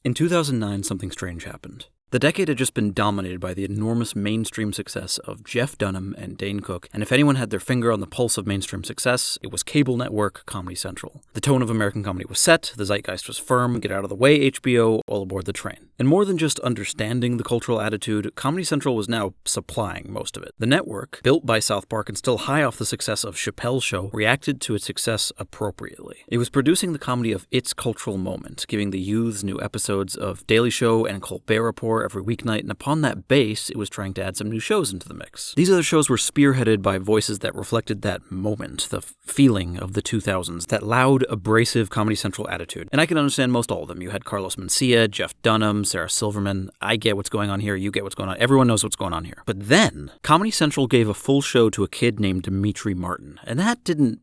In 2009, something strange happened. The decade had just been dominated by the enormous mainstream success of Jeff Dunham and Dane Cook, and if anyone had their finger on the pulse of mainstream success, it was cable network Comedy Central. The tone of American comedy was set, the zeitgeist was firm, get out of the way HBO, all aboard the train. And more than just understanding the cultural attitude, Comedy Central was now supplying most of it. The network, built by South Park and still high off the success of Chappelle's Show, reacted to its success appropriately. It was producing the comedy of its cultural moment, giving the youths new episodes of Daily Show and Colbert Report every weeknight, and upon that base, it was trying to add some new shows into the mix. These other shows were spearheaded by voices that reflected that moment, the feeling of the 2000s, that loud, abrasive Comedy Central attitude. And I can understand most all of them. You had Carlos Mencia, Jeff Dunham, Sarah Silverman. I get what's going on here, you get what's going on. Everyone knows what's going on here. But then, Comedy Central gave a full show to a kid named Demetri Martin, and that didn't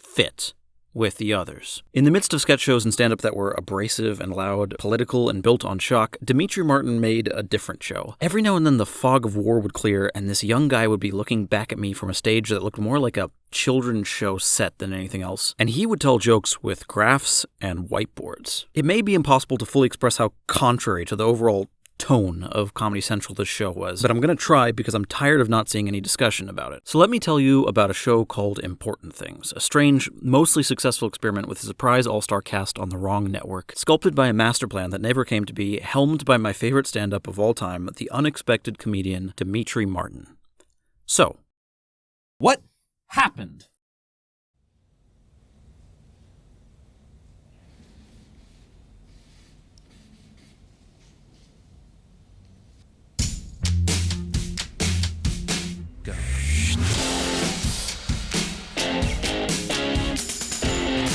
fit with the others. In the midst of sketch shows and stand-up that were abrasive and loud, political and built on shock, Demetri Martin made a different show. Every now and then the fog of war would clear, and this young guy would be looking back at me from a stage that looked more like a children's show set than anything else, and he would tell jokes with graphs and whiteboards. It may be impossible to fully express how contrary to the overall tone of Comedy Central this show was, but I'm going to try because I'm tired of not seeing any discussion about it. So let me tell you about a show called Important Things, a strange, mostly successful experiment with a surprise all-star cast on the wrong network, sculpted by a master plan that never came to be, helmed by my favorite stand-up of all time, the unexpected comedian Demetri Martin. So, what happened?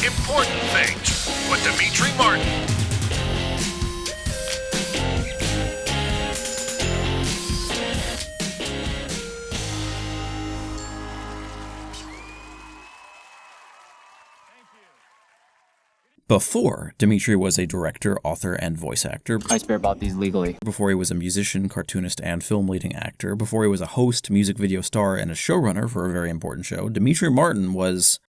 Important Things with Demetri Martin. Before, Demetri was a director, author, and voice actor. I swear about these legally. Before he was a musician, cartoonist, and film leading actor. Before he was a host, music video star, and a showrunner for a very important show, Demetri Martin was...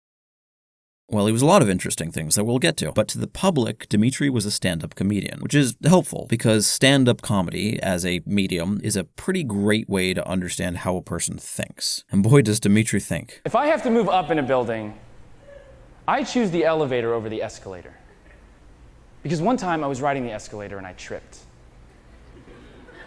well, he was a lot of interesting things that we'll get to. But to the public, Demetri was a stand-up comedian, which is helpful because stand-up comedy as a medium is a pretty great way to understand how a person thinks. And boy, does Demetri think. If I have to move up in a building, I choose the elevator over the escalator. Because one time I was riding the escalator and I tripped.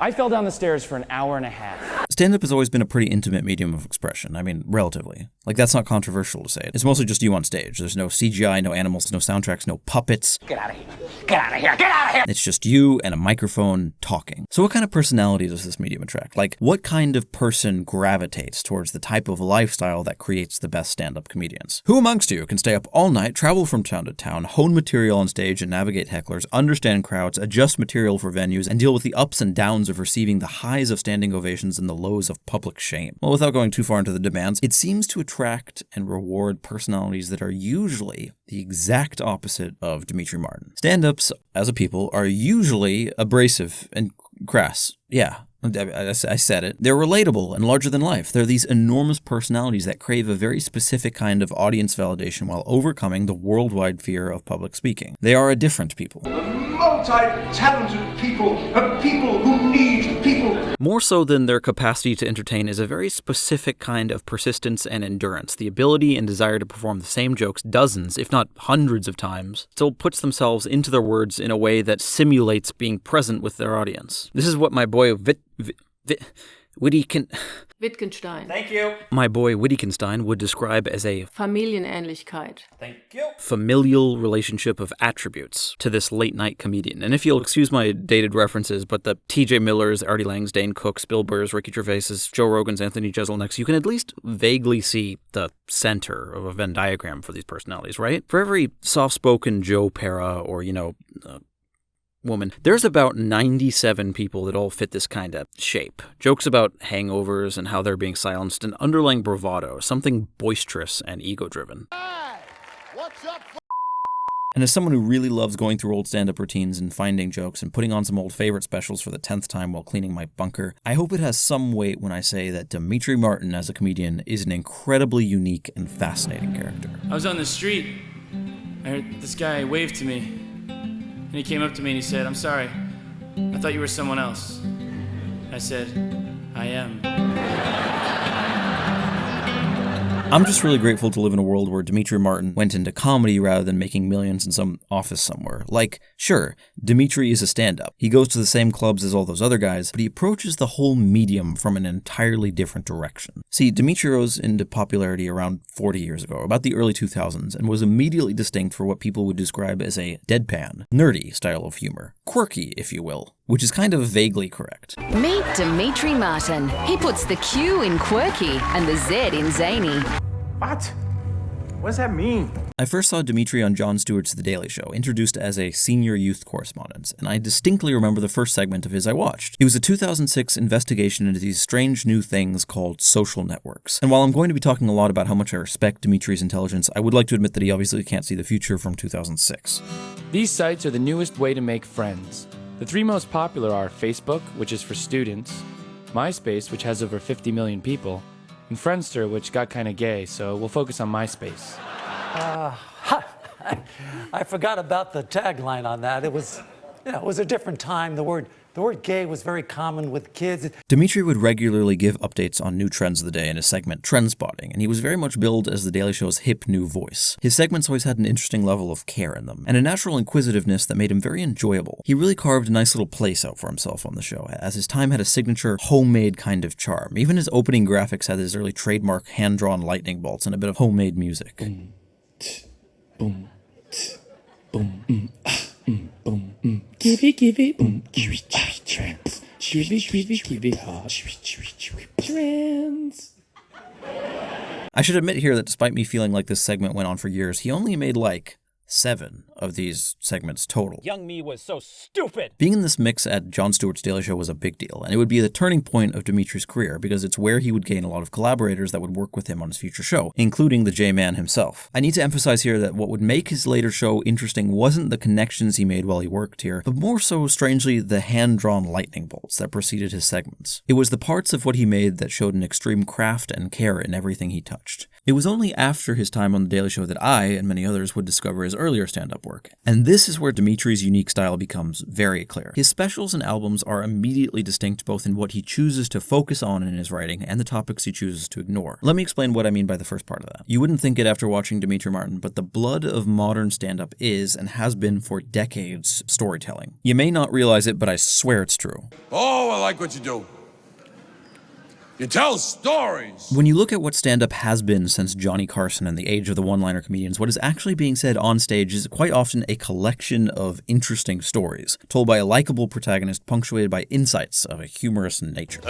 I fell down the stairs for an hour and a half. Stand-up has always been a pretty intimate medium of expression. I mean, relatively. Like, that's not controversial to say. It's mostly just you on stage. There's no CGI, no animals, no soundtracks, no puppets. Get out of here. Get out of here. Get out of here. It's just you and a microphone talking. So what kind of personality does this medium attract? Like, what kind of person gravitates towards the type of lifestyle that creates the best stand-up comedians? Who amongst you can stay up all night, travel from town to town, hone material on stage and navigate hecklers, understand crowds, adjust material for venues, and deal with the ups and downs of receiving the highs of standing ovations and the lows of public shame? Well, without going too far into the demands, it seems to attract and reward personalities that are usually the exact opposite of Demetri Martin. Stand-ups, as a people, are usually abrasive and crass. Yeah, I said it. They're relatable and larger than life. They're these enormous personalities that crave a very specific kind of audience validation while overcoming the worldwide fear of public speaking. They are a different people. Multi-talented people, people who need people. More so than their capacity to entertain is a very specific kind of persistence and endurance, the ability and desire to perform the same jokes dozens, if not hundreds of times, still puts themselves into their words in a way that simulates being present with their audience. This is what my boy Wittgenstein. Thank you. My boy Wittgenstein would describe as a Familienähnlichkeit. Thank you. Familial relationship of attributes to this late-night comedian. And if you'll excuse my dated references, but the T.J. Millers, Artie Lange's, Dane Cook's, Bill Burr's, Ricky Gervais's, Joe Rogan's, Anthony Jeselnik's, you can at least vaguely see the center of a Venn diagram for these personalities, right? For every soft-spoken Joe Pera or, woman, there's about 97 people that all fit this kind of shape. Jokes about hangovers and how they're being silenced, and underlying bravado, something boisterous and ego-driven. Hey, what's up? And as someone who really loves going through old stand-up routines and finding jokes and putting on some old favorite specials for the 10th time while cleaning my bunker, I hope it has some weight when I say that Demetri Martin as a comedian is an incredibly unique and fascinating character. I was on the street. I heard this guy wave to me. And he came up to me and he said, "I'm sorry, I thought you were someone else." I said, "I am." I'm just really grateful to live in a world where Demetri Martin went into comedy rather than making millions in some office somewhere. Like, sure, Demetri is a stand-up. He goes to the same clubs as all those other guys, but he approaches the whole medium from an entirely different direction. See, Demetri rose into popularity around 40 years ago, about the early 2000s, and was immediately distinct for what people would describe as a deadpan, nerdy style of humor. Quirky, if you will. Which is kind of vaguely correct. Meet Demetri Martin. He puts the Q in quirky and the Z in zany. What? What does that mean? I first saw Demetri on Jon Stewart's The Daily Show, introduced as a senior youth correspondent, and I distinctly remember the first segment of his I watched. It was a 2006 investigation into these strange new things called social networks. And while I'm going to be talking a lot about how much I respect Demetri's intelligence, I would like to admit that he obviously can't see the future from 2006. These sites are the newest way to make friends. The three most popular are Facebook, which is for students, MySpace, which has over 50 million people, and Friendster, which got kind of gay, so we'll focus on MySpace. I forgot about the tagline on that. It was a different time. The word gay was very common with kids. Demetri would regularly give updates on new trends of the day in his segment Trend Spotting, and he was very much billed as The Daily Show's hip new voice. His segments always had an interesting level of care in them, and a natural inquisitiveness that made him very enjoyable. He really carved a nice little place out for himself on the show, as his time had a signature, homemade kind of charm. Even his opening graphics had his early trademark hand-drawn lightning bolts and a bit of homemade music. Boom, tch, boom, tch, boom, boom, give it, boom, trends, trends. I should admit here that despite me feeling like this segment went on for years, he only made like 7 of these segments total. Young me was so stupid! Being in this mix at Jon Stewart's Daily Show was a big deal, and it would be the turning point of Demetri's career because it's where he would gain a lot of collaborators that would work with him on his future show, including the J-Man himself. I need to emphasize here that what would make his later show interesting wasn't the connections he made while he worked here, but more so, strangely, the hand-drawn lightning bolts that preceded his segments. It was the parts of what he made that showed an extreme craft and care in everything he touched. It was only after his time on The Daily Show that I, and many others, would discover his earlier stand-up work. And this is where Demetri's unique style becomes very clear. His specials and albums are immediately distinct both in what he chooses to focus on in his writing and the topics he chooses to ignore. Let me explain what I mean by the first part of that. You wouldn't think it after watching Demetri Martin, but the blood of modern stand-up is, and has been for decades, storytelling. You may not realize it, but I swear it's true. Oh, I like what you do. You tell stories. When you look at what stand-up has been since Johnny Carson and the age of the one-liner comedians, what is actually being said on stage is quite often a collection of interesting stories, told by a likable protagonist punctuated by insights of a humorous nature.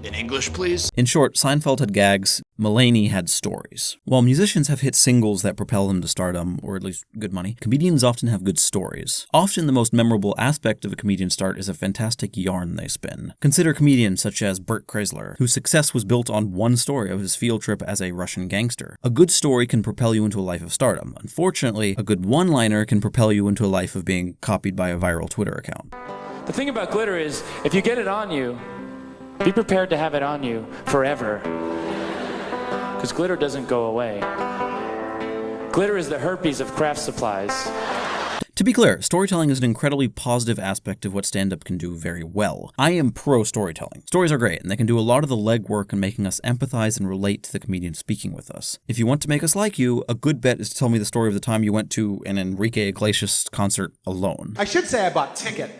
In English, please? In short, Seinfeld had gags, Mulaney had stories. While musicians have hit singles that propel them to stardom, or at least good money, comedians often have good stories. Often the most memorable aspect of a comedian's start is a fantastic yarn they spin. Consider comedians such as Bert Kreisler, whose success was built on one story of his field trip as a Russian gangster. A good story can propel you into a life of stardom. Unfortunately, a good one-liner can propel you into a life of being copied by a viral Twitter account. The thing about glitter is, if you get it on you, be prepared to have it on you forever. Because glitter doesn't go away. Glitter is the herpes of craft supplies. To be clear, storytelling is an incredibly positive aspect of what stand-up can do very well. I am pro-storytelling. Stories are great, and they can do a lot of the legwork in making us empathize and relate to the comedian speaking with us. If you want to make us like you, a good bet is to tell me the story of the time you went to an Enrique Iglesias concert alone. I should say I bought a ticket.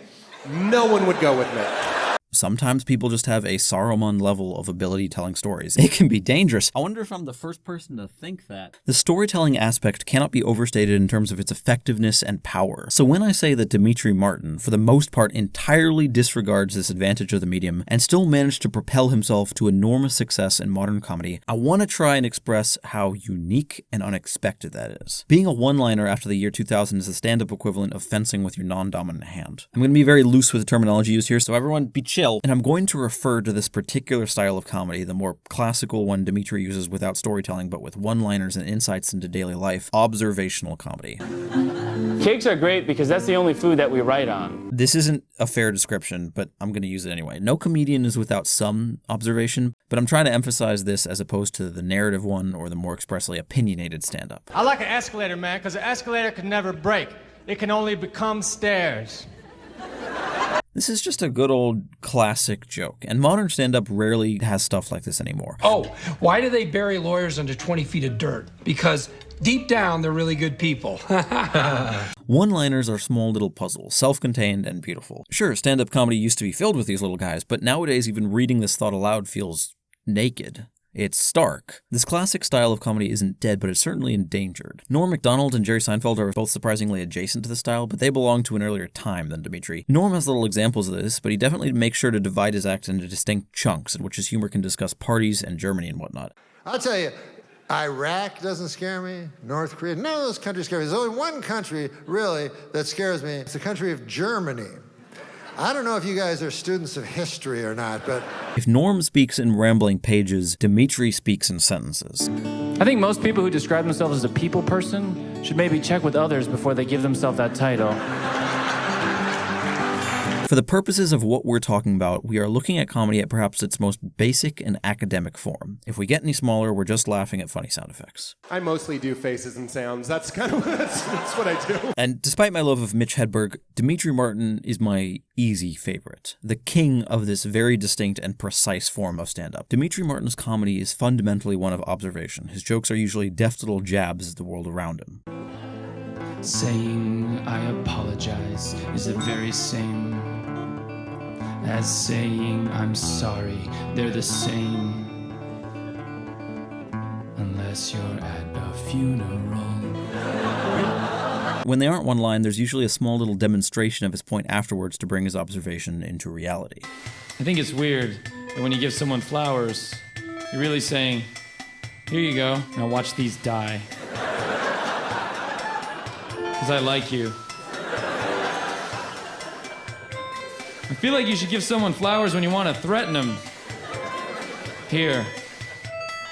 No one would go with me. Sometimes people just have a Saruman level of ability telling stories. It can be dangerous. I wonder if I'm the first person to think that. The storytelling aspect cannot be overstated in terms of its effectiveness and power. So when I say that Demetri Martin, for the most part, entirely disregards this advantage of the medium and still managed to propel himself to enormous success in modern comedy, I want to try and express how unique and unexpected that is. Being a one-liner after the year 2000 is the stand-up equivalent of fencing with your non-dominant hand. I'm going to be very loose with the terminology used here, so everyone be chill. And I'm going to refer to this particular style of comedy, the more classical one Demetri uses without storytelling but with one-liners and insights into daily life, observational comedy. Cakes are great because that's the only food that we write on. This isn't a fair description, but I'm going to use it anyway. No comedian is without some observation, but I'm trying to emphasize this as opposed to the narrative one or the more expressly opinionated stand-up. I like an escalator, man, because an escalator can never break. it can only become stairs. This is just a good old classic joke, and modern stand-up rarely has stuff like this anymore. Oh, why do they bury lawyers under 20 feet of dirt? Because deep down, they're really good people. One-liners are small little puzzles, self-contained and beautiful. Sure, stand-up comedy used to be filled with these little guys, but nowadays even reading this thought aloud feels naked. It's stark. This classic style of comedy isn't dead, but it's certainly endangered. Norm Macdonald and Jerry Seinfeld are both surprisingly adjacent to the style, but they belong to an earlier time than Demetri. Norm has little examples of this, but he definitely makes sure to divide his act into distinct chunks, in which his humor can discuss parties and Germany and whatnot. I'll tell you, Iraq doesn't scare me, North Korea, none of those countries scare me. There's only one country, really, that scares me. It's the country of Germany. I don't know if you guys are students of history or not, but... If Norm speaks in rambling pages, Demetri speaks in sentences. I think most people who describe themselves as a people person should maybe check with others before they give themselves that title. For the purposes of what we're talking about, we are looking at comedy at perhaps its most basic and academic form. If we get any smaller, we're just laughing at funny sound effects. I mostly do faces and sounds. That's kind of that's what I do. And despite my love of Mitch Hedberg, Demetri Martin is my easy favorite, the king of this very distinct and precise form of stand-up. Demetri Martin's comedy is fundamentally one of observation. His jokes are usually deft little jabs at the world around him. Saying I apologize is the very same as saying I'm sorry. They're the same, unless you're at a funeral. When they aren't one line, there's usually a small little demonstration of his point afterwards to bring his observation into reality. I think it's weird that when you give someone flowers, you're really saying, here you go, now watch these die. Because I like you. I feel like you should give someone flowers when you want to threaten them. Here,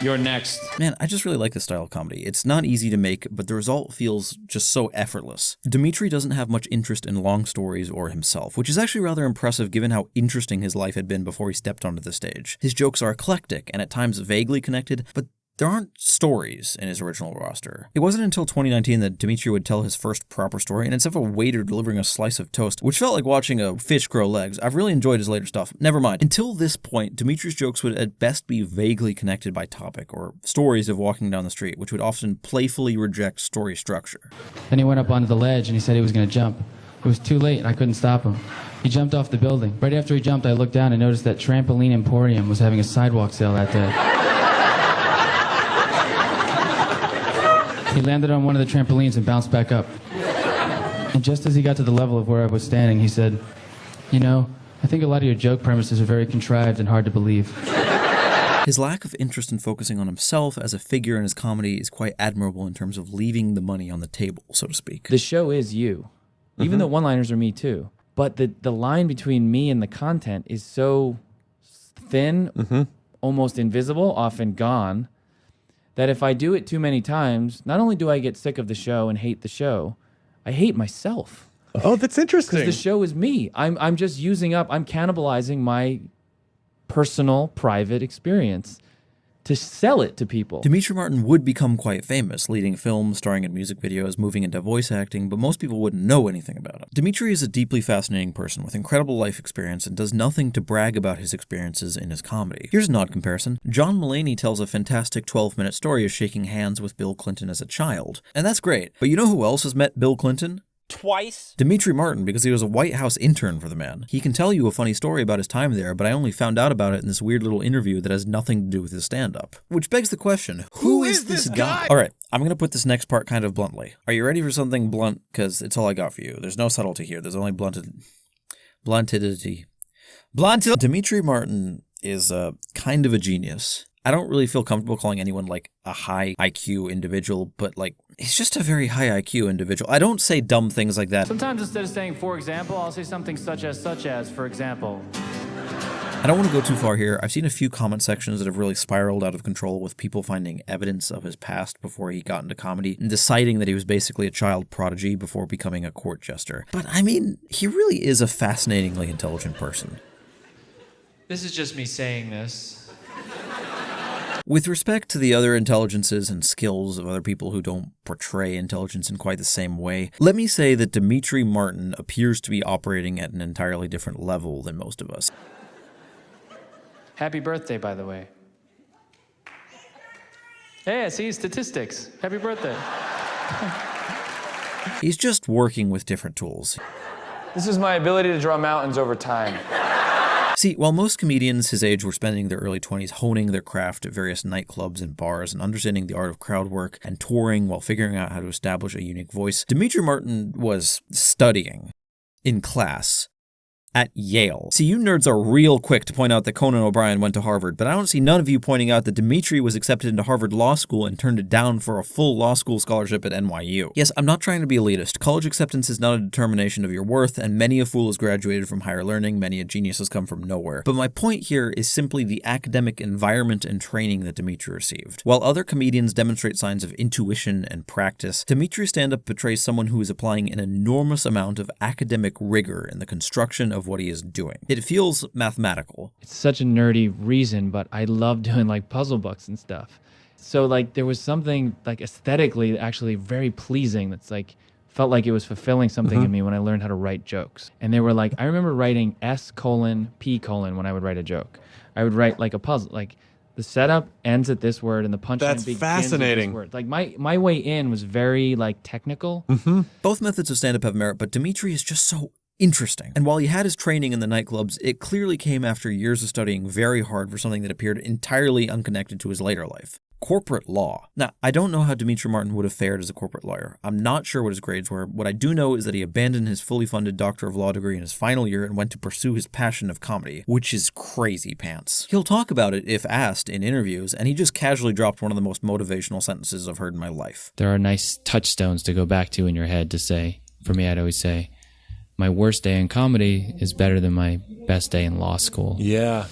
you're next. Man, I just really like this style of comedy. It's not easy to make, but the result feels just so effortless. Demetri doesn't have much interest in long stories or himself, which is actually rather impressive given how interesting his life had been before he stepped onto the stage. His jokes are eclectic and at times vaguely connected, but there aren't stories in his original roster. It wasn't until 2019 that Demetri would tell his first proper story, and instead of a waiter delivering a slice of toast, which felt like watching a fish grow legs. I've really enjoyed his later stuff. Never mind. Until this point, Demetri's jokes would at best be vaguely connected by topic, or stories of walking down the street, which would often playfully reject story structure. Then he went up onto the ledge and he said he was going to jump. It was too late and I couldn't stop him. He jumped off the building. Right after he jumped, I looked down and noticed that Trampoline Emporium was having a sidewalk sale that day. He landed on one of the trampolines and bounced back up. And just as he got to the level of where I was standing, he said, you know, I think a lot of your joke premises are very contrived and hard to believe. His lack of interest in focusing on himself as a figure in his comedy is quite admirable in terms of leaving the money on the table, so to speak. The show is you. Even though one-liners are me too. But the line between me and the content is so thin, almost invisible, often gone, that if I do it too many times, not only do I get sick of the show and hate the show, I hate myself. Oh, that's interesting. Because the show is me. I'm just using up, I'm cannibalizing my personal, private experience to sell it to people. Demetri Martin would become quite famous, leading films, starring in music videos, moving into voice acting, but most people wouldn't know anything about him. Demetri is a deeply fascinating person with incredible life experience and does nothing to brag about his experiences in his comedy. Here's an odd comparison. John Mulaney tells a fantastic 12-minute story of shaking hands with Bill Clinton as a child. And that's great. But you know who else has met Bill Clinton? Twice? Demetri Martin, because he was a White House intern for the man. He can tell you a funny story about his time there, but I only found out about it in this weird little interview that has nothing to do with his stand-up. Which begs the question, who is this guy? Alright, I'm gonna put this next part kind of bluntly. Are you ready for something blunt? Because it's all I got for you. There's no subtlety here. There's only bluntedity. Demetri Martin is kind of a genius. I don't really feel comfortable calling anyone like a high IQ individual, but like, he's just a very high IQ individual. I don't say dumb things like that. Sometimes instead of saying, for example, I'll say something such as, for example. I don't want to go too far here. I've seen a few comment sections that have really spiraled out of control with people finding evidence of his past before he got into comedy and deciding that he was basically a child prodigy before becoming a court jester. But I mean, he really is a fascinatingly intelligent person. This is just me saying this. With respect to the other intelligences and skills of other people who don't portray intelligence in quite the same way, let me say that Demetri Martin appears to be operating at an entirely different level than most of us. Happy birthday, by the way. Hey, I see statistics. Happy birthday. He's just working with different tools. This is my ability to draw mountains over time. See, while most comedians his age were spending their early 20s honing their craft at various nightclubs and bars and understanding the art of crowd work and touring while figuring out how to establish a unique voice, Demetri Martin was studying in class at Yale. See, you nerds are real quick to point out that Conan O'Brien went to Harvard, but I don't see none of you pointing out that Demetri was accepted into Harvard Law School and turned it down for a full law school scholarship at NYU. Yes, I'm not trying to be elitist. College acceptance is not a determination of your worth, and many a fool has graduated from higher learning, many a genius has come from nowhere. But my point here is simply the academic environment and training that Demetri received. While other comedians demonstrate signs of intuition and practice, Demetri's stand-up portrays someone who is applying an enormous amount of academic rigor in the construction of what he is doing. It feels mathematical. It's such a nerdy reason, but I love doing like puzzle books and stuff. So like there was something like aesthetically actually very pleasing that's like felt like it was fulfilling something in me when I learned how to write jokes. And they were like, I remember writing S::P: when I would write a joke. I would write like a puzzle, like the setup ends at this word and the punchline begins fascinating. at this word. Like my way in was very like technical. Both methods of stand-up have merit, but Demetri is just so interesting. And while he had his training in the nightclubs, it clearly came after years of studying very hard for something that appeared entirely unconnected to his later life. Corporate law. Now, I don't know how Demetri Martin would have fared as a corporate lawyer. I'm not sure what his grades were. What I do know is that he abandoned his fully funded Doctor of Law degree in his final year and went to pursue his passion of comedy, which is crazy pants. He'll talk about it if asked in interviews, and he just casually dropped one of the most motivational sentences I've heard in my life. There are nice touchstones to go back to in your head to say, for me, I'd always say, my worst day in comedy is better than my best day in law school. Yeah.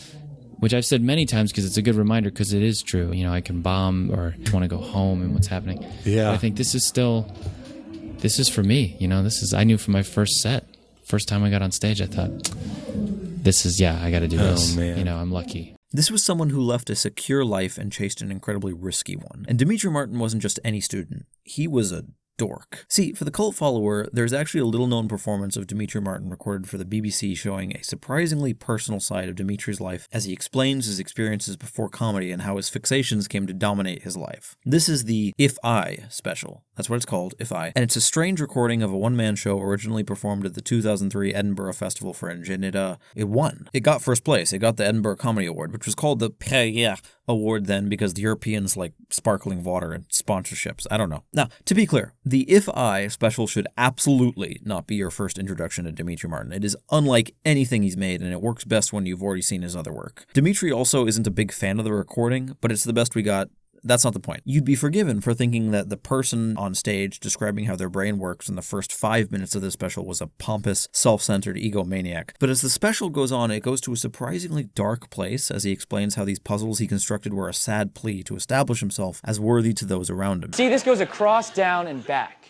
Which I've said many times because it's a good reminder because it is true. You know, I can bomb or want to go home and what's happening. Yeah. But I think this is for me. You know, I knew from my first set, first time I got on stage, I thought, I got to do this. Man. You know, I'm lucky. This was someone who left a secure life and chased an incredibly risky one. And Demetri Martin wasn't just any student. He was a dork. See, for the cult follower, there's actually a little-known performance of Demetri Martin recorded for the BBC showing a surprisingly personal side of Demetri's life as he explains his experiences before comedy and how his fixations came to dominate his life. This is the If I special. That's what it's called, If I. And it's a strange recording of a one-man show originally performed at the 2003 Edinburgh Festival Fringe, and it won. It got first place. It got the Edinburgh Comedy Award, which was called the Perrier Award then because the Europeans like sparkling water and sponsorships. I don't know. Now, to be clear, the If I special should absolutely not be your first introduction to Demetri Martin. It is unlike anything he's made, and it works best when you've already seen his other work. Demetri also isn't a big fan of the recording, but it's the best we got. That's not the point. You'd be forgiven for thinking that the person on stage describing how their brain works in the first 5 minutes of this special was a pompous, self-centered egomaniac. But as the special goes on, it goes to a surprisingly dark place as he explains how these puzzles he constructed were a sad plea to establish himself as worthy to those around him. See, this goes across, down, and back.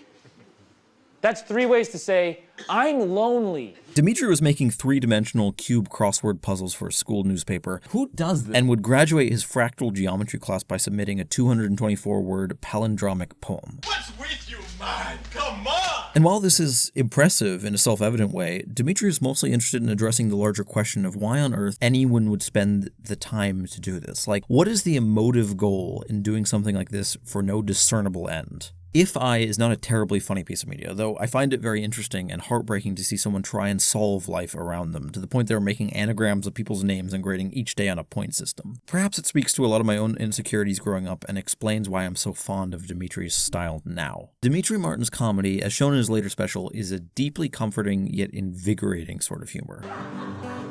That's 3 ways to say, I'm lonely. Demetri was making 3-dimensional cube crossword puzzles for a school newspaper. Who does this? And would graduate his fractal geometry class by submitting a 224-word palindromic poem. What's with you, man? Come on! And while this is impressive in a self-evident way, Demetri is mostly interested in addressing the larger question of why on earth anyone would spend the time to do this. Like, what is the emotive goal in doing something like this for no discernible end? If I is not a terribly funny piece of media, though I find it very interesting and heartbreaking to see someone try and solve life around them, to the point they're making anagrams of people's names and grading each day on a point system. Perhaps it speaks to a lot of my own insecurities growing up and explains why I'm so fond of Demetri's style now. Demetri Martin's comedy, as shown in his later special, is a deeply comforting yet invigorating sort of humor.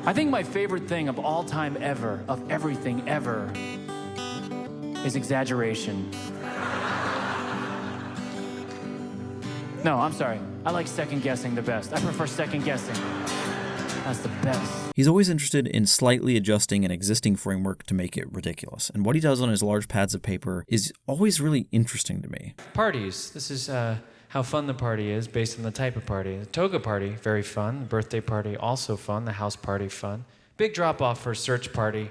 I think my favorite thing of all time ever, of everything ever, is exaggeration. No, I'm sorry. I like second guessing the best. I prefer second guessing. That's the best. He's always interested in slightly adjusting an existing framework to make it ridiculous. And what he does on his large pads of paper is always really interesting to me. Parties. This is how fun the party is based on the type of party. The toga party, very fun. The birthday party, also fun. The house party, fun. Big drop-off for a search party.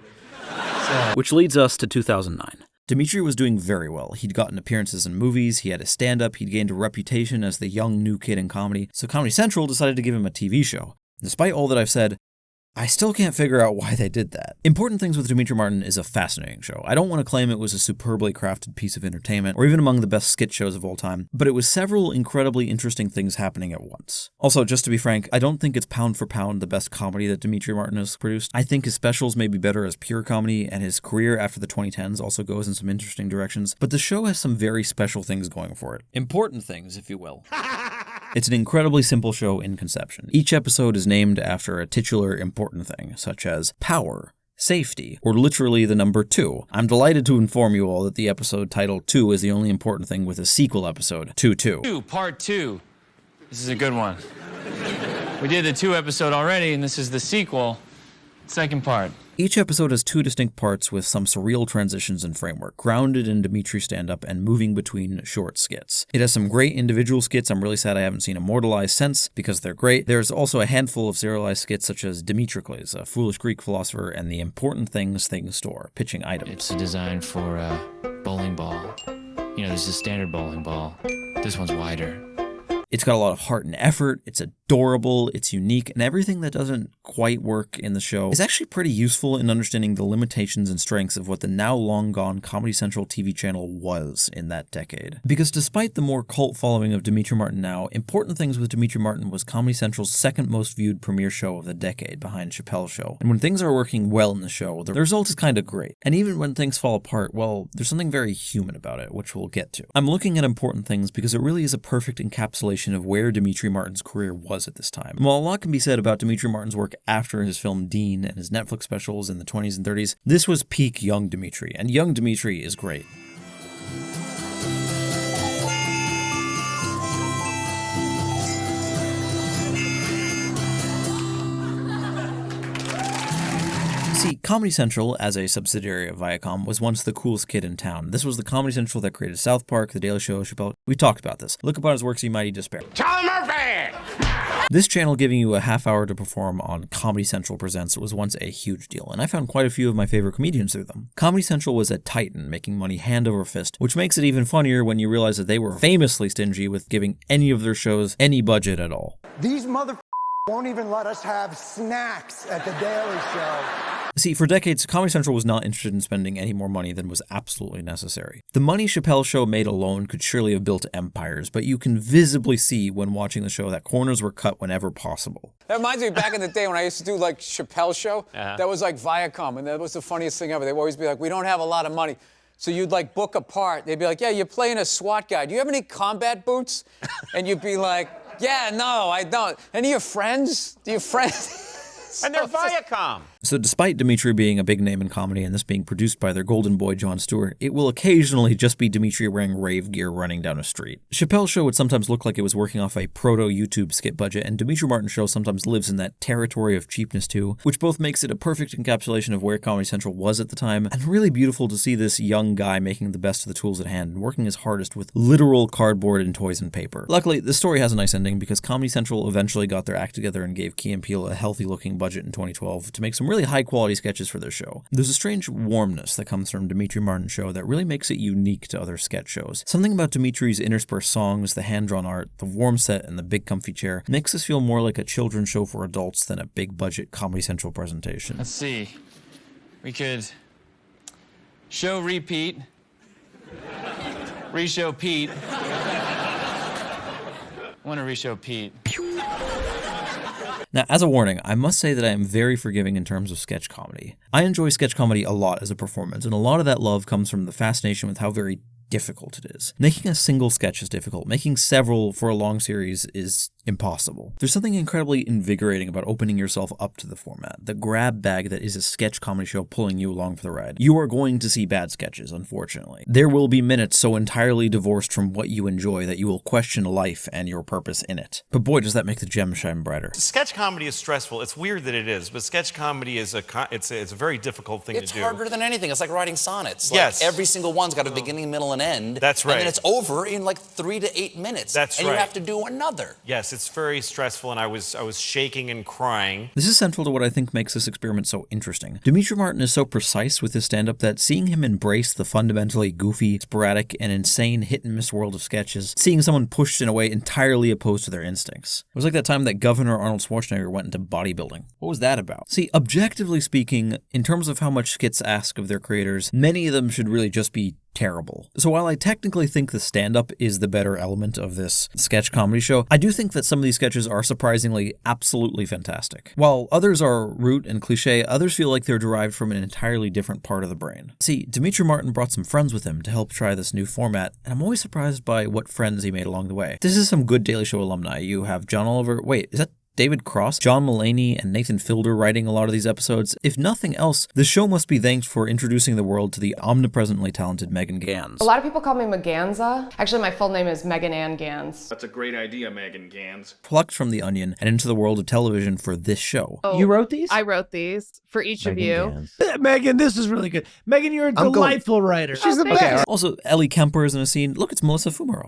Which leads us to 2009. Demetri was doing very well. He'd gotten appearances in movies, he had a stand-up, he'd gained a reputation as the young new kid in comedy, so Comedy Central decided to give him a TV show. Despite all that I've said, I still can't figure out why they did that. Important Things with Demetri Martin is a fascinating show. I don't want to claim it was a superbly crafted piece of entertainment, or even among the best skit shows of all time, but it was several incredibly interesting things happening at once. Also, just to be frank, I don't think it's pound for pound the best comedy that Demetri Martin has produced. I think his specials may be better as pure comedy, and his career after the 2010s also goes in some interesting directions, but the show has some very special things going for it. Important things, if you will. It's an incredibly simple show in conception. Each episode is named after a titular important thing, such as power, safety, or literally the number 2. I'm delighted to inform you all that the episode titled 2 is the only important thing with a sequel episode, 2-2. Part 2. This is a good one. We did the 2 episode already, and this is the sequel, second part. Each episode has 2 distinct parts with some surreal transitions and framework, grounded in Demetri's stand-up and moving between short skits. It has some great individual skits I'm really sad I haven't seen immortalized since, because they're great. There's also a handful of serialized skits such as Demetricles, a foolish Greek philosopher, and the Important Things store, pitching items. It's designed for a bowling ball. You know, there's a standard bowling ball. This one's wider. It's got a lot of heart and effort, it's adorable, it's unique, and everything that doesn't quite work in the show is actually pretty useful in understanding the limitations and strengths of what the now long gone Comedy Central TV channel was in that decade. Because despite the more cult following of Demetri Martin now, Important Things with Demetri Martin was Comedy Central's second most viewed premiere show of the decade behind Chappelle's Show. And when things are working well in the show, the result is kind of great. And even when things fall apart, well, there's something very human about it, which we'll get to. I'm looking at Important Things because it really is a perfect encapsulation of where Demetri Martin's career was at this time. And while a lot can be said about Demetri Martin's work after his film Dean and his Netflix specials in the 20s and 30s, this was peak young Demetri, and young Demetri is great. See, Comedy Central, as a subsidiary of Viacom, was once the coolest kid in town. This was the Comedy Central that created South Park, The Daily Show, Chappelle. We talked about this. Look upon his works, ye mighty despair. Charlie Murphy! This channel giving you a half hour to perform on Comedy Central Presents was once a huge deal, and I found quite a few of my favorite comedians through them. Comedy Central was a titan, making money hand over fist, which makes it even funnier when you realize that they were famously stingy with giving any of their shows any budget at all. These motherfuckers won't even let us have snacks at The Daily Show. See, for decades, Comedy Central was not interested in spending any more money than was absolutely necessary. The money Chappelle's Show made alone could surely have built empires, but you can visibly see when watching the show that corners were cut whenever possible. That reminds me back in the day when I used to do like Chappelle's Show. That was like Viacom, and that was the funniest thing ever. They would always be like, we don't have a lot of money. So you'd like book a part. They'd be like, yeah, you're playing a SWAT guy. Do you have any combat boots? And you'd be like, yeah, no, I don't. Any of your friends? Do your friends? And they're Viacom. So despite Demetri being a big name in comedy and this being produced by their golden boy Jon Stewart, it will occasionally just be Demetri wearing rave gear running down a street. Chappelle's Show would sometimes look like it was working off a proto-YouTube skit budget, and Demetri Martin's show sometimes lives in that territory of cheapness too, which both makes it a perfect encapsulation of where Comedy Central was at the time, and really beautiful to see this young guy making the best of the tools at hand and working his hardest with literal cardboard and toys and paper. Luckily, the story has a nice ending because Comedy Central eventually got their act together and gave Key & Peele a healthy-looking budget in 2012 to make some really high-quality sketches for their show. There's a strange warmness that comes from Demetri Martin's show that really makes it unique to other sketch shows. Something about Demetri's interspersed songs, the hand-drawn art, the warm set, and the big comfy chair makes us feel more like a children's show for adults than a big-budget Comedy Central presentation. Let's see. We could show repeat, re-show Pete. I want to re-show Pete. Now, as a warning, I must say that I am very forgiving in terms of sketch comedy. I enjoy sketch comedy a lot as a performance, and a lot of that love comes from the fascination with how very difficult it is. Making a single sketch is difficult. Making several for a long series is impossible. There's something incredibly invigorating about opening yourself up to the format, the grab bag that is a sketch comedy show pulling you along for the ride. You are going to see bad sketches, unfortunately. There will be minutes so entirely divorced from what you enjoy that you will question life and your purpose in it. But boy, does that make the gem shine brighter. Sketch comedy is stressful. It's weird that it is, but sketch comedy is it's a very difficult thing to do. It's harder than anything. It's like writing sonnets. Yes. Like every single one's got a beginning, middle, and end. That's right. And then it's over in like 3 to 8 minutes. That's and right. And you have to do another. Yes, It's very stressful, and I was shaking and crying. This is central to what I think makes this experiment so interesting. Demetri Martin is so precise with his stand-up that seeing him embrace the fundamentally goofy, sporadic, and insane hit-and-miss world of sketches, seeing someone pushed in a way entirely opposed to their instincts. It was like that time that Governor Arnold Schwarzenegger went into bodybuilding. What was that about? See, objectively speaking, in terms of how much skits ask of their creators, many of them should really just be terrible. So while I technically think the stand-up is the better element of this sketch comedy show, I do think that some of these sketches are surprisingly absolutely fantastic. While others are rote and cliche, others feel like they're derived from an entirely different part of the brain. See, Demetri Martin brought some friends with him to help try this new format, and I'm always surprised by what friends he made along the way. This is some good Daily Show alumni. You have John Oliver, wait, is that David Cross, John Mulaney, and Nathan Fielder writing a lot of these episodes. If nothing else, the show must be thanked for introducing the world to the omnipresently talented Megan Gans. A lot of people call me Meganza. Actually, my full name is Megan Ann Gans. That's a great idea, Megan Gans. Plucked from The Onion and into the world of television for this show. Oh, you wrote these? I wrote these for each of you. Megan, this is really good. Megan, you're a delightful writer. She's the best. Also, Ellie Kemper is in a scene. Look, it's Melissa Fumero.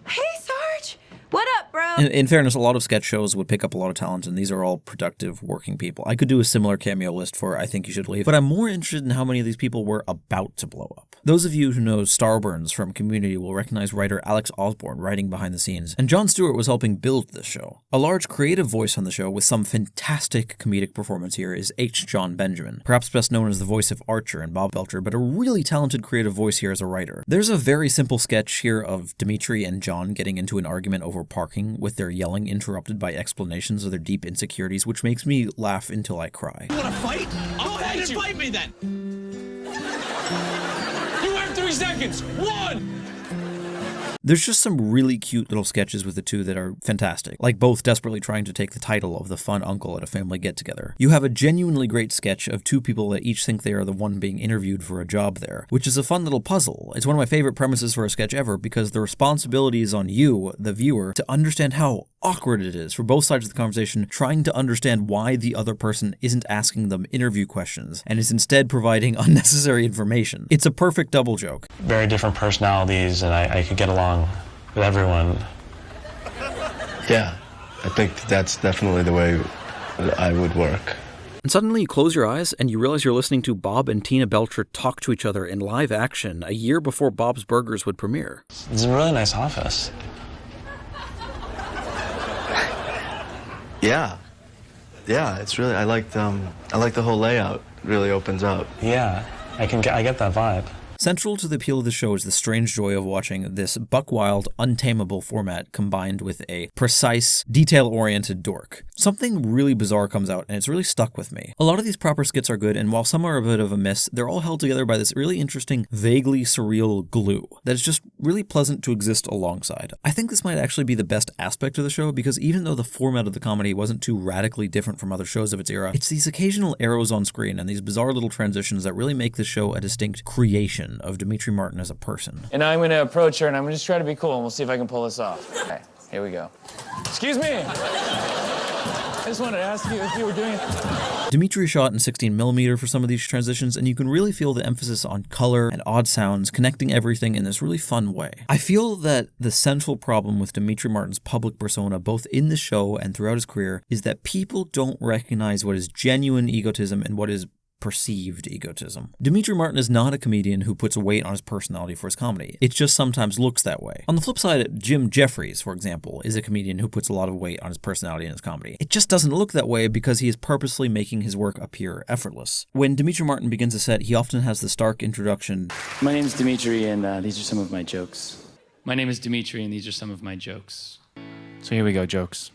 Hey, Sarge. What up, bro? In fairness, a lot of sketch shows would pick up a lot of talent, and these are all productive working people. I could do a similar cameo list for I Think You Should Leave, but I'm more interested in how many of these people were about to blow up. Those of you who know Starburns from Community will recognize writer Alex Osborne writing behind the scenes, and Jon Stewart was helping build this show. A large creative voice on the show with some fantastic comedic performance here is H. John Benjamin, perhaps best known as the voice of Archer and Bob Belcher, but a really talented creative voice here as a writer. There's a very simple sketch here of Demetri and John getting into an argument over parking, with their yelling interrupted by explanations of their deep insecurities, which makes me laugh until I cry. You want to fight? Go ahead and fight me then. You have 3 seconds. 1. There's just some really cute little sketches with the two that are fantastic, like both desperately trying to take the title of the fun uncle at a family get-together. You have a genuinely great sketch of two people that each think they are the one being interviewed for a job there, which is a fun little puzzle. It's one of my favorite premises for a sketch ever because the responsibility is on you, the viewer, to understand how awkward it is for both sides of the conversation trying to understand why the other person isn't asking them interview questions and is instead providing unnecessary information. It's a perfect double joke. Very different personalities, and I could get along with everyone. Yeah, I think that's definitely the way that I would work. And suddenly you close your eyes and you realize you're listening to Bob and Tina Belcher talk to each other in live action a year before Bob's Burgers would premiere. It's a really nice office. Yeah, it's really, I like the whole layout. It really opens up. Yeah, I get that vibe. Central to the appeal of the show is the strange joy of watching this buck-wild, untamable format combined with a precise, detail-oriented dork. Something really bizarre comes out, and it's really stuck with me. A lot of these proper skits are good, and while some are a bit of a miss, they're all held together by this really interesting, vaguely surreal glue that is just really pleasant to exist alongside. I think this might actually be the best aspect of the show, because even though the format of the comedy wasn't too radically different from other shows of its era, it's these occasional arrows on screen and these bizarre little transitions that really make this show a distinct creation of Demetri Martin as a person. And I'm going to approach her and I'm going to just try to be cool and we'll see if I can pull this off. Okay, here we go. Excuse me. I just wanted to ask you if you were doing it. Demetri shot in 16mm for some of these transitions, and you can really feel the emphasis on color and odd sounds, connecting everything in this really fun way. I feel that the central problem with Demetri Martin's public persona, both in the show and throughout his career, is that people don't recognize what is genuine egotism and what is perceived egotism. Demetri Martin is not a comedian who puts weight on his personality for his comedy. It just sometimes looks that way. On the flip side, Jim Jeffries, for example, is a comedian who puts a lot of weight on his personality and his comedy. It just doesn't look that way because he is purposely making his work appear effortless. When Demetri Martin begins a set, he often has the stark introduction. My name is Demetri and these are some of my jokes. My name is Demetri and these are some of my jokes. So here we go, jokes.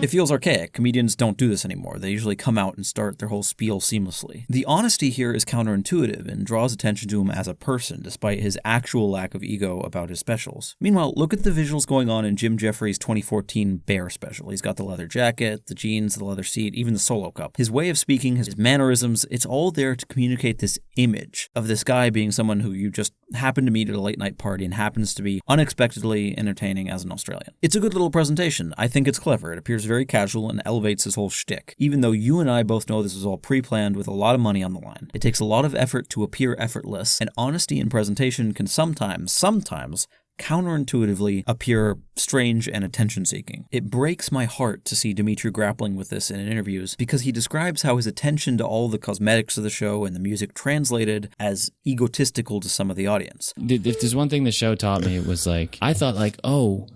It feels archaic. Comedians don't do this anymore. They usually come out and start their whole spiel seamlessly. The honesty here is counterintuitive and draws attention to him as a person, despite his actual lack of ego about his specials. Meanwhile, look at the visuals going on in Jim Jeffries' 2014 Bear special. He's got the leather jacket, the jeans, the leather seat, even the solo cup. His way of speaking, his mannerisms, it's all there to communicate this image of this guy being someone who you just happen to meet at a late night party and happens to be unexpectedly entertaining as an Australian. It's a good little presentation. I think it's clever. It appears very casual and elevates his whole shtick, even though you and I both know this is all pre-planned with a lot of money on the line. It takes a lot of effort to appear effortless, and honesty in presentation can sometimes counterintuitively appear strange and attention-seeking. It breaks my heart to see Demetri grappling with this in interviews because he describes how his attention to all the cosmetics of the show and the music translated as egotistical to some of the audience. If there's one thing the show taught me, it was like, I thought like, oh,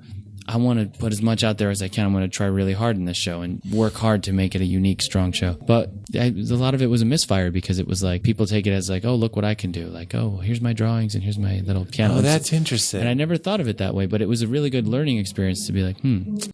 I want to put as much out there as I can. I'm going to try really hard in this show and work hard to make it a unique, strong show. But a lot of it was a misfire because it was like people take it as like, oh, look what I can do. Like, oh, here's my drawings and here's my little piano. Oh, that's interesting. And I never thought of it that way, but it was a really good learning experience to be like,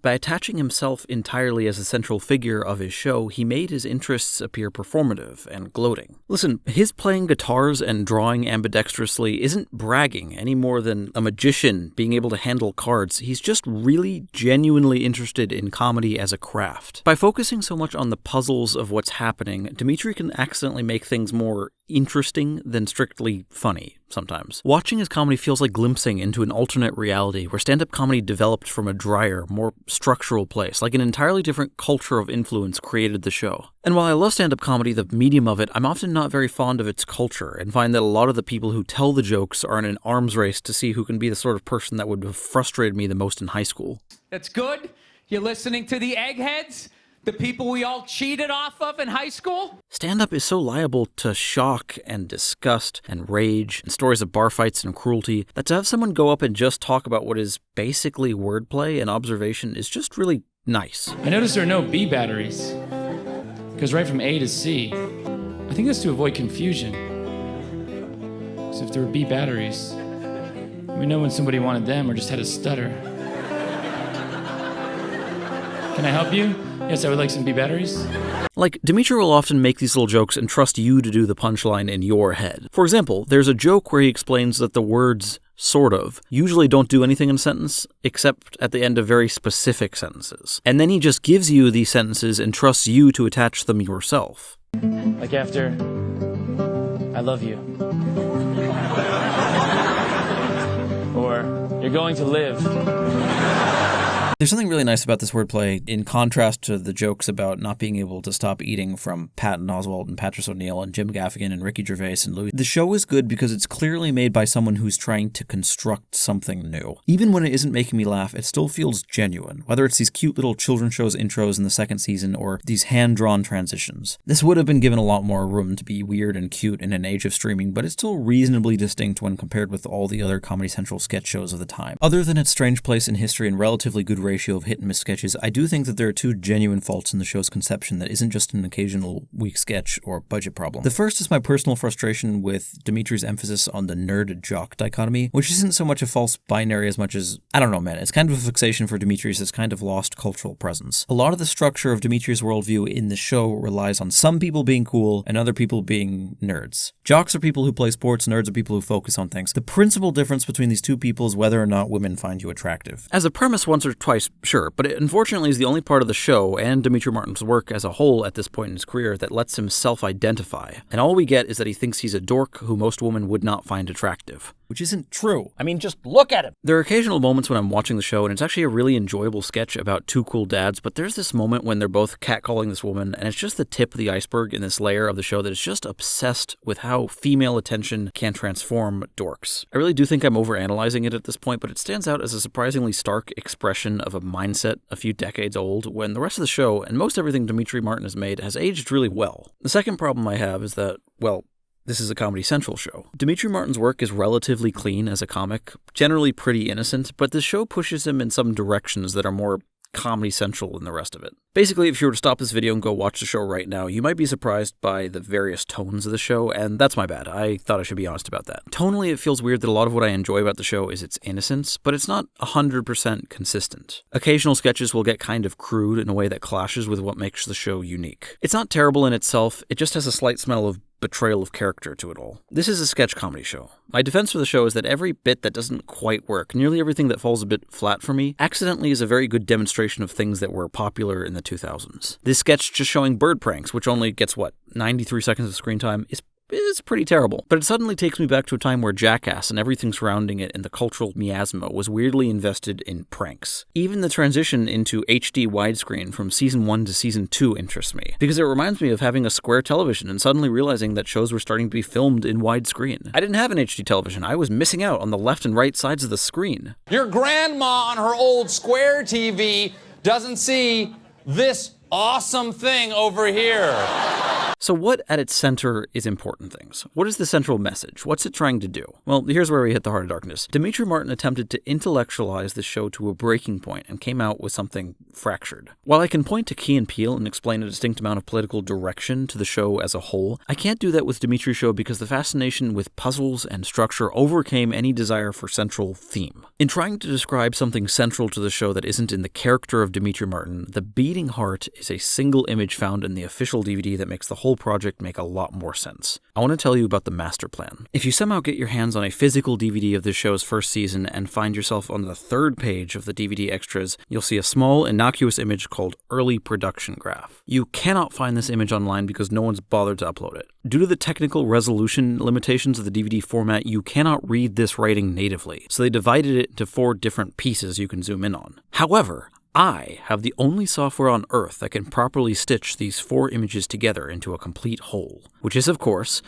By attaching himself entirely as a central figure of his show, he made his interests appear performative and gloating. Listen, his playing guitars and drawing ambidextrously isn't bragging any more than a magician being able to handle cards. He's just really genuinely interested in comedy as a craft. By focusing so much on the puzzles of what's happening, Demetri can accidentally make things more interesting than strictly funny sometimes. Watching his comedy feels like glimpsing into an alternate reality where stand-up comedy developed from a drier, more structural place, like an entirely different culture of influence created the show. And while I love stand-up comedy, the medium of it, I'm often not very fond of its culture and find that a lot of the people who tell the jokes are in an arms race to see who can be the sort of person that would have frustrated me the most in high school. That's good. You're listening to the eggheads? The people we all cheated off of in high school? Stand-up is so liable to shock and disgust and rage and stories of bar fights and cruelty that to have someone go up and just talk about what is basically wordplay and observation is just really nice. I noticed there are no B batteries. Because right from A to C, I think that's to avoid confusion. So if there were B batteries, we know when somebody wanted them or just had a stutter. Can I help you? Yes, I would like some B batteries. Like, Demetri will often make these little jokes and trust you to do the punchline in your head. For example, there's a joke where he explains that the words sort of usually don't do anything in a sentence except at the end of very specific sentences. And then he just gives you these sentences and trusts you to attach them yourself. Like after, I love you. Or, you're going to live. There's something really nice about this wordplay in contrast to the jokes about not being able to stop eating from Patton Oswalt and Patrice O'Neill and Jim Gaffigan and Ricky Gervais and Louis. The show is good because it's clearly made by someone who's trying to construct something new. Even when it isn't making me laugh, it still feels genuine, whether it's these cute little children's shows intros in the second season or these hand-drawn transitions. This would have been given a lot more room to be weird and cute in an age of streaming, but it's still reasonably distinct when compared with all the other Comedy Central sketch shows of the time. Other than its strange place in history and relatively good ratio of hit and miss sketches, I do think that there are two genuine faults in the show's conception that isn't just an occasional weak sketch or budget problem. The first is my personal frustration with Demetri's emphasis on the nerd-jock dichotomy, which isn't so much a false binary as much as, I don't know, man, it's kind of a fixation for Demetri's that's kind of lost cultural presence. A lot of the structure of Demetri's worldview in the show relies on some people being cool and other people being nerds. Jocks are people who play sports, nerds are people who focus on things. The principal difference between these two people is whether or not women find you attractive. As a premise once or twice, sure, but it unfortunately is the only part of the show and Demetri Martin's work as a whole at this point in his career that lets him self-identify. And all we get is that he thinks he's a dork who most women would not find attractive. Which isn't true. I mean, just look at him. There are occasional moments when I'm watching the show and it's actually a really enjoyable sketch about two cool dads, but there's this moment when they're both catcalling this woman and it's just the tip of the iceberg in this layer of the show that is just obsessed with how female attention can transform dorks. I really do think I'm overanalyzing it at this point, but it stands out as a surprisingly stark expression of a mindset a few decades old when the rest of the show and most everything Demetri Martin has made has aged really well. The second problem I have is that, well, this is a Comedy Central show. Demetri Martin's work is relatively clean as a comic, generally pretty innocent, but the show pushes him in some directions that are more Comedy Central than the rest of it. Basically, if you were to stop this video and go watch the show right now, you might be surprised by the various tones of the show, and that's my bad. I thought I should be honest about that. Tonally, it feels weird that a lot of what I enjoy about the show is its innocence, but it's not 100% consistent. Occasional sketches will get kind of crude in a way that clashes with what makes the show unique. It's not terrible in itself, it just has a slight smell of betrayal of character to it all. This is a sketch comedy show. My defense for the show is that every bit that doesn't quite work, nearly everything that falls a bit flat for me, accidentally is a very good demonstration of things that were popular in the 2000s. This sketch just showing bird pranks, which only gets, 93 seconds of screen time, is is pretty terrible. But it suddenly takes me back to a time where Jackass and everything surrounding it in the cultural miasma was weirdly invested in pranks. Even the transition into HD widescreen from season 1 to season 2 interests me, because it reminds me of having a square television and suddenly realizing that shows were starting to be filmed in widescreen. I didn't have an HD television. I was missing out on the left and right sides of the screen. Your grandma on her old square TV doesn't see this awesome thing over here. So what at its center is important things? What is the central message? What's it trying to do? Well, here's where we hit the heart of darkness. Demetri Martin attempted to intellectualize the show to a breaking point and came out with something fractured. While I can point to Key and Peele and explain a distinct amount of political direction to the show as a whole, I can't do that with Demetri's show because the fascination with puzzles and structure overcame any desire for central theme. In trying to describe something central to the show that isn't in the character of Demetri Martin, the beating heart is a single image found in the official DVD that makes the whole project make a lot more sense. I want to tell you about the master plan. If you somehow get your hands on a physical DVD of this show's first season and find yourself on the third page of the DVD extras, you'll see a small, innocuous image called Early Production Graph. You cannot find this image online because no one's bothered to upload it. Due to the technical resolution limitations of the DVD format, you cannot read this writing natively, so they divided it into 4 different pieces you can zoom in on. However, I have the only software on Earth that can properly stitch these 4 images together into a complete whole, which is, of course,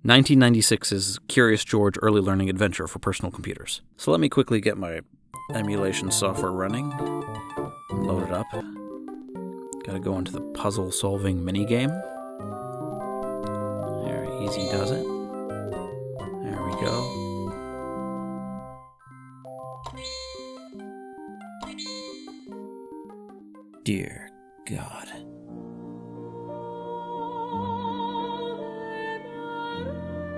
1996's Curious George Early Learning Adventure for personal computers. So let me quickly get my emulation software running, load it up. Gotta go into the puzzle-solving minigame. Very easy does it. There we go. Dear God.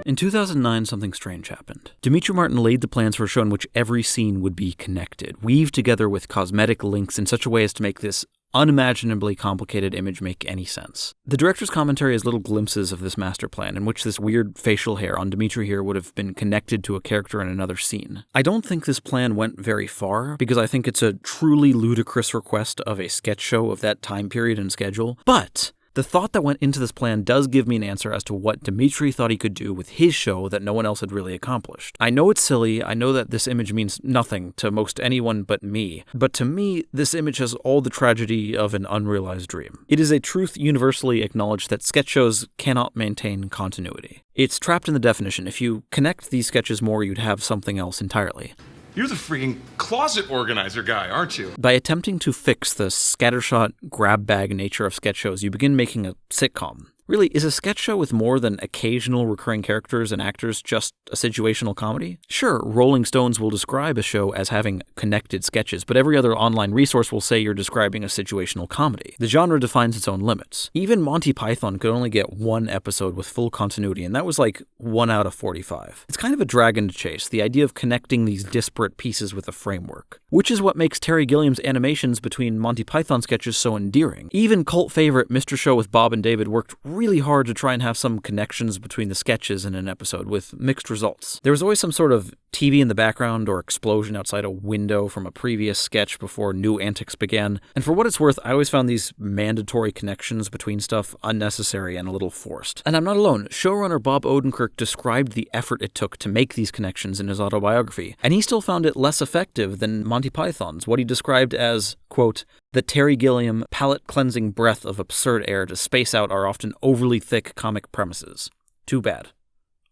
In 2009, something strange happened. Demetri Martin laid the plans for a show in which every scene would be connected, weaved together with cosmetic links in such a way as to make this unimaginably complicated image make any sense. The director's commentary has little glimpses of this master plan in which this weird facial hair on Demetri here would have been connected to a character in another scene. I don't think this plan went very far because I think it's a truly ludicrous request of a sketch show of that time period and schedule, but the thought that went into this plan does give me an answer as to what Demetri thought he could do with his show that no one else had really accomplished. I know it's silly, I know that this image means nothing to most anyone but me, but to me, this image has all the tragedy of an unrealized dream. It is a truth universally acknowledged that sketch shows cannot maintain continuity. It's trapped in the definition. If you connect these sketches more, you'd have something else entirely. You're the freaking closet organizer guy, aren't you? By attempting to fix the scattershot, grab bag nature of sketch shows, you begin making a sitcom. Really, is a sketch show with more than occasional recurring characters and actors just a situational comedy? Sure, Rolling Stones will describe a show as having connected sketches, but every other online resource will say you're describing a situational comedy. The genre defines its own limits. Even Monty Python could only get 1 episode with full continuity, and that was like 1 out of 45. It's kind of a dragon to chase, the idea of connecting these disparate pieces with a framework. Which is what makes Terry Gilliam's animations between Monty Python sketches so endearing. Even cult favorite Mr. Show with Bob and David worked really hard to try and have some connections between the sketches in an episode, with mixed results. There was always some sort of TV in the background or explosion outside a window from a previous sketch before new antics began, and for what it's worth, I always found these mandatory connections between stuff unnecessary and a little forced. And I'm not alone. Showrunner Bob Odenkirk described the effort it took to make these connections in his autobiography, and he still found it less effective than Monty Python's, what he described as, quote, the Terry Gilliam palate-cleansing breath of absurd air to space out our often overly thick comic premises. Too bad.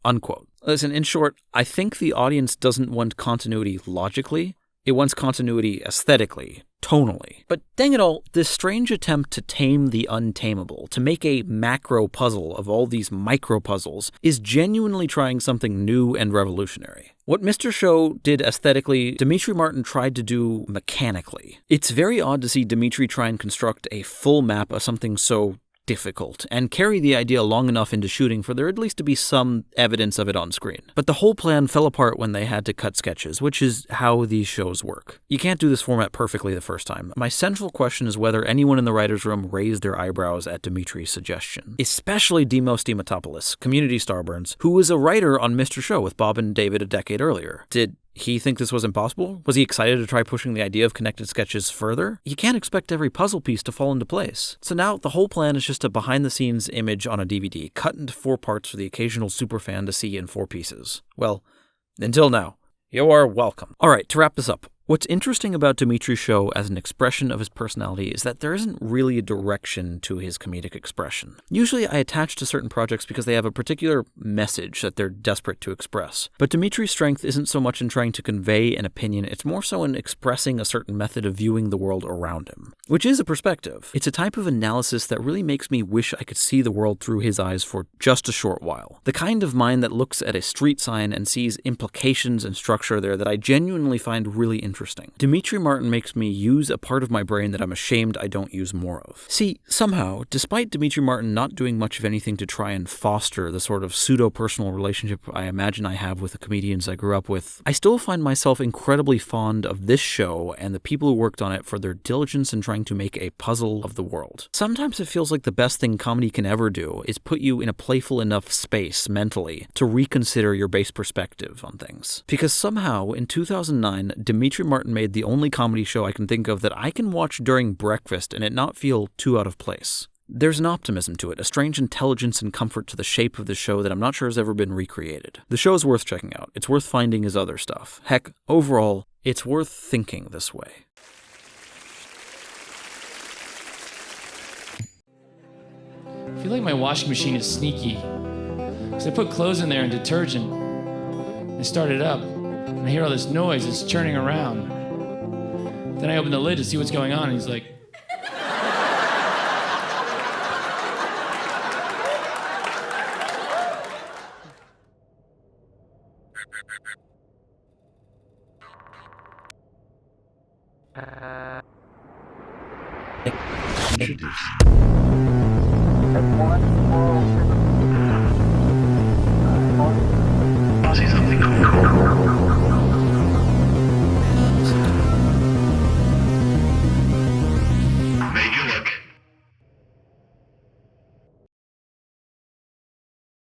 Unquote. Listen, in short, I think the audience doesn't want continuity logically. It wants continuity aesthetically, tonally. But dang it all, this strange attempt to tame the untamable, to make a macro puzzle of all these micro puzzles, is genuinely trying something new and revolutionary. What Mr. Show did aesthetically, Demetri Martin tried to do mechanically. It's very odd to see Demetri try and construct a full map of something so difficult, and carry the idea long enough into shooting for there at least to be some evidence of it on screen. But the whole plan fell apart when they had to cut sketches, which is how these shows work. You can't do this format perfectly the first time. My central question is whether anyone in the writer's room raised their eyebrows at Demetri's suggestion. Especially Demos Dimitopoulos, Community Starburns, who was a writer on Mr. Show with Bob and David a decade earlier. Did He think this was impossible? Was he excited to try pushing the idea of connected sketches further? You can't expect every puzzle piece to fall into place. So now the whole plan is just a behind-the-scenes image on a DVD, cut into 4 parts for the occasional superfan to see in 4 pieces. Well, until now. You are welcome. Alright, to wrap this up. What's interesting about Demetri's show as an expression of his personality is that there isn't really a direction to his comedic expression. Usually I attach to certain projects because they have a particular message that they're desperate to express. But Demetri's strength isn't so much in trying to convey an opinion, it's more so in expressing a certain method of viewing the world around him. Which is a perspective. It's a type of analysis that really makes me wish I could see the world through his eyes for just a short while. The kind of mind that looks at a street sign and sees implications and structure there that I genuinely find really interesting. Demetri Martin makes me use a part of my brain that I'm ashamed I don't use more of. See, somehow, despite Demetri Martin not doing much of anything to try and foster the sort of pseudo-personal relationship I imagine I have with the comedians I grew up with, I still find myself incredibly fond of this show and the people who worked on it for their diligence in trying to make a puzzle of the world. Sometimes it feels like the best thing comedy can ever do is put you in a playful enough space mentally to reconsider your base perspective on things. Because somehow, in 2009, Demetri Martin made the only comedy show I can think of that I can watch during breakfast and it not feel too out of place. There's an optimism to it, a strange intelligence and comfort to the shape of the show that I'm not sure has ever been recreated. The show is worth checking out. It's worth finding his other stuff. Heck, overall, it's worth thinking this way. I feel like my washing machine is sneaky. Because I put clothes in there and detergent. I start it up, and I hear all this noise, it's churning around. Then I open the lid to see what's going on, and he's like, I see something cool.